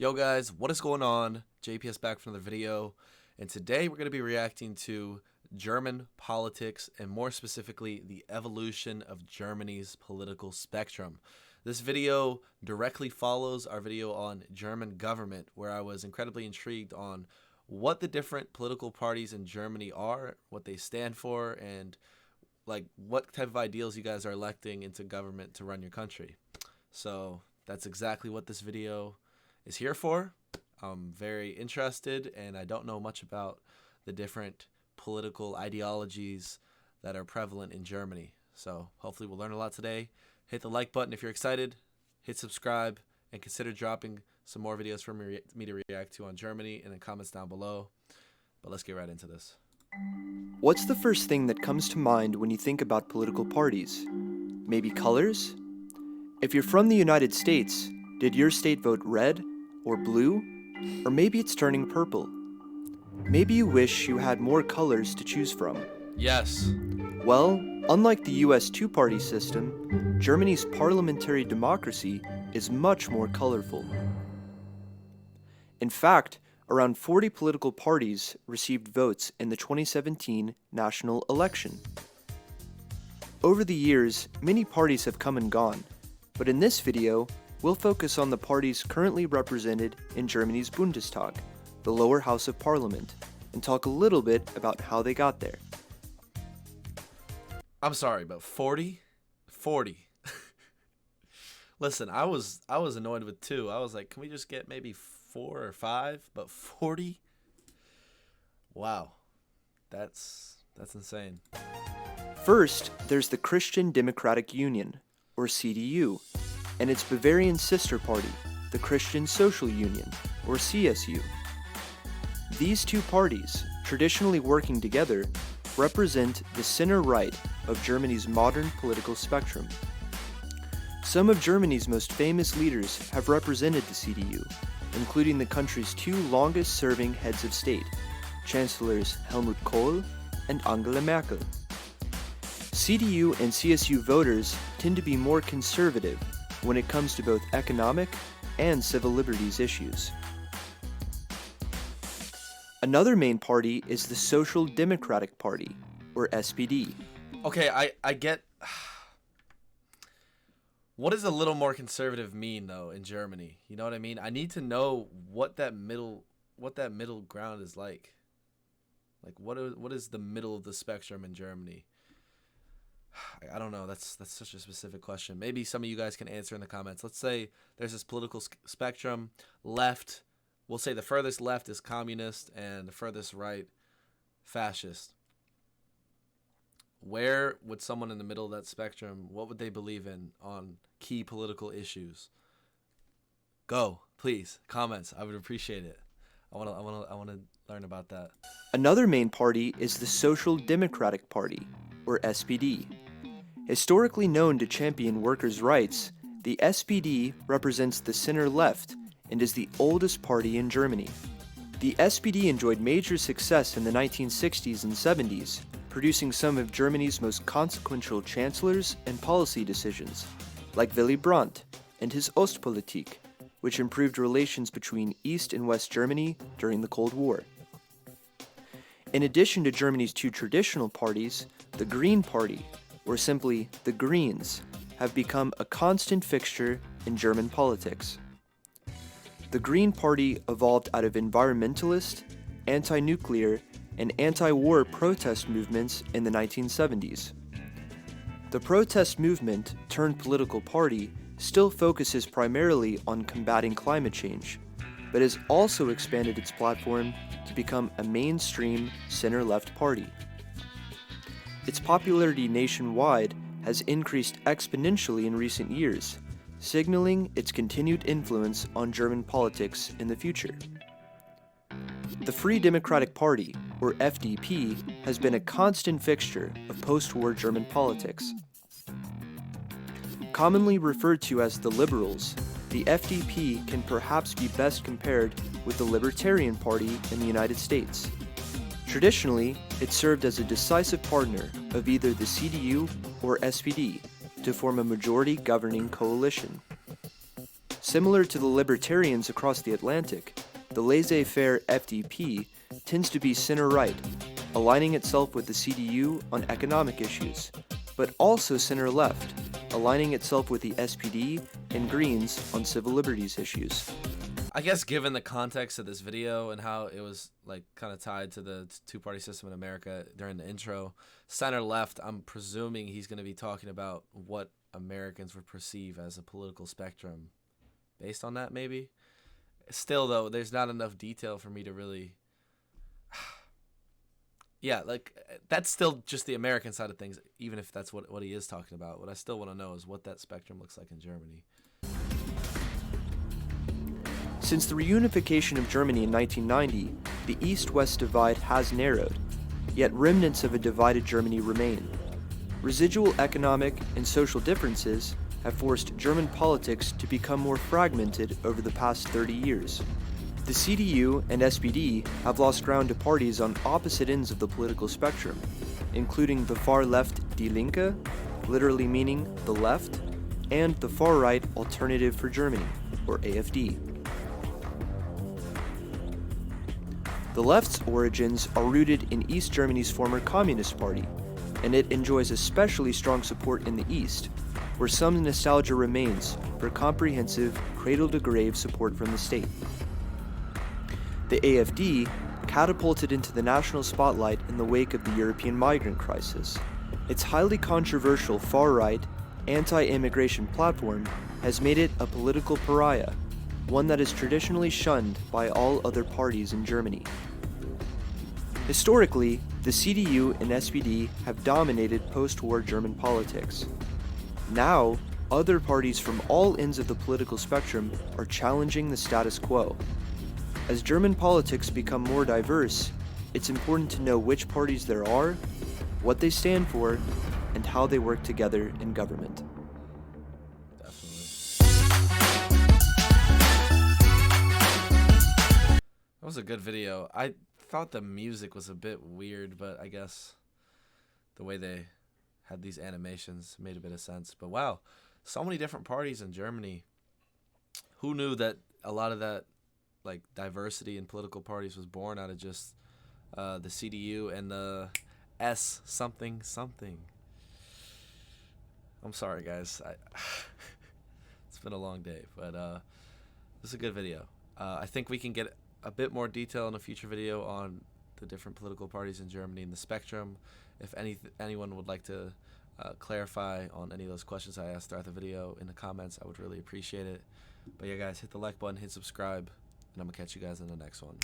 Yo guys, what is going on? JPS back for another video, and today we're going to be reacting to German politics and more specifically the evolution of Germany's political spectrum. This video directly follows our video on German government, where I was incredibly intrigued on what the different political parties in Germany are, what they stand for, and like what type of ideals you guys are electing into government to run your country. So that's exactly what this video is here for. I'm very interested, and I don't know much about the different political ideologies that are prevalent in Germany. So hopefully we'll learn a lot today. Hit the like button if you're excited, hit subscribe, and consider dropping some more videos for me to react to on Germany in the comments down below. But let's get right into this. What's the first thing that comes to mind when you think about political parties? Maybe colors? If you're from the United States, did your state vote red or blue? Or maybe it's turning purple. Maybe you wish you had more colors to choose from. Yes. Well, unlike the US two-party system, Germany's parliamentary democracy is much more colorful. In fact, around 40 political parties received votes in the 2017 national election. Over the years, many parties have come and gone, but in this video, we'll focus on the parties currently represented in Germany's Bundestag, the lower house of parliament, and talk a little bit about how they got there. I'm sorry, but 40? 40. Listen, I was annoyed with 2. I was like, can we just get maybe 4 or 5? But 40? Wow. That's insane. First, there's the Christian Democratic Union, or CDU, and its Bavarian sister party, the Christian Social Union, or CSU. These two parties, traditionally working together, represent the center-right of Germany's modern political spectrum. Some of Germany's most famous leaders have represented the CDU, including the country's 2 longest-serving heads of state, Chancellors Helmut Kohl and Angela Merkel. CDU and CSU voters tend to be more conservative when it comes to both economic and civil liberties issues. Another main party is the Social Democratic Party, or SPD. Okay, I get... What does a little more conservative mean, though, in Germany? You know what I mean? I need to know what that middle ground is like. Like, what is the middle of the spectrum in Germany? I don't know. That's such a specific question. Maybe some of you guys can answer in the comments. Let's say there's this political spectrum. Left, we'll say the furthest left is communist and the furthest right, fascist. Where would someone in the middle of that spectrum, what would they believe in on key political issues? Go, please, comments. I would appreciate it. I want to learn about that. Another main party is the Social Democratic Party, or SPD. Historically known to champion workers' rights, the SPD represents the center-left and is the oldest party in Germany. The SPD enjoyed major success in the 1960s and 70s, producing some of Germany's most consequential chancellors and policy decisions, like Willy Brandt and his Ostpolitik, which improved relations between East and West Germany during the Cold War. In addition to Germany's 2 traditional parties, the Green Party, or simply the Greens, have become a constant fixture in German politics. The Green Party evolved out of environmentalist, anti-nuclear, and anti-war protest movements in the 1970s. The protest movement, turned political party, still focuses primarily on combating climate change, but has also expanded its platform to become a mainstream center-left party. Its popularity nationwide has increased exponentially in recent years, signaling its continued influence on German politics in the future. The Free Democratic Party, or FDP, has been a constant fixture of post-war German politics. Commonly referred to as the Liberals, the FDP can perhaps be best compared with the Libertarian Party in the United States. Traditionally, it served as a decisive partner of either the CDU or SPD to form a majority governing coalition. Similar to the libertarians across the Atlantic, the laissez-faire FDP tends to be center-right, aligning itself with the CDU on economic issues, but also center-left, aligning itself with the SPD and Greens on civil liberties issues. I guess given the context of this video and how it was like kind of tied to the two-party system in America during the intro, center-left, I'm presuming he's going to be talking about what Americans would perceive as a political spectrum. Based on that, maybe? Still, though, there's not enough detail for me to really... Yeah, like, that's still just the American side of things, even if that's what he is talking about. What I still want to know is what that spectrum looks like in Germany. Since the reunification of Germany in 1990, the East-West divide has narrowed, yet remnants of a divided Germany remain. Residual economic and social differences have forced German politics to become more fragmented over the past 30 years. The CDU and SPD have lost ground to parties on opposite ends of the political spectrum, including the far-left Die Linke, literally meaning the left, and the far-right Alternative for Germany, or AfD. The left's origins are rooted in East Germany's former Communist Party, and it enjoys especially strong support in the East, where some nostalgia remains for comprehensive, cradle-to-grave support from the state. The AfD catapulted into the national spotlight in the wake of the European migrant crisis. Its highly controversial far-right, anti-immigration platform has made it a political pariah, one that is traditionally shunned by all other parties in Germany. Historically, the CDU and SPD have dominated post-war German politics. Now, other parties from all ends of the political spectrum are challenging the status quo. As German politics become more diverse, it's important to know which parties there are, what they stand for, and how they work together in government. That was a good video. I thought the music was a bit weird, but I guess the way they had these animations made a bit of sense. But wow, so many different parties in Germany. Who knew that a lot of that like diversity in political parties was born out of just the CDU and the S something something. I'm sorry, guys. It's been a long day, but this is a good video. I think we can get a bit more detail in a future video on the different political parties in Germany and the spectrum. If anyone would like to clarify on any of those questions I asked throughout the video in the comments, I would really appreciate it. But yeah, guys, hit the like button, hit subscribe, and I'm going to catch you guys in the next one.